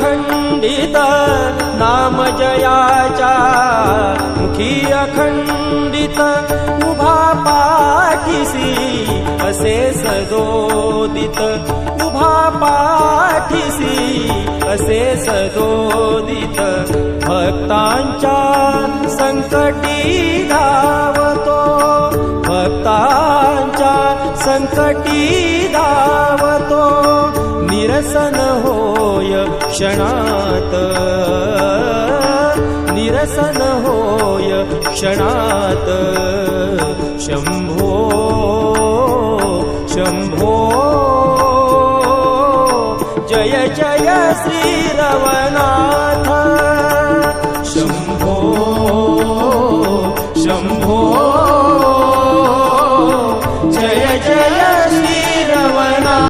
अखंडित नाम जयाच्या मुखी अखंडित उभा पाठीसी असे सदोदित उभा पाठीसी असे सदोदित भक्तांच्या संकटी धावतो भक्तांच्या संकटी धावतो निरसन होय क्षणात निरसन होय क्षणात शंभो शंभो जय जय श्री रवनाथ शंभो शंभो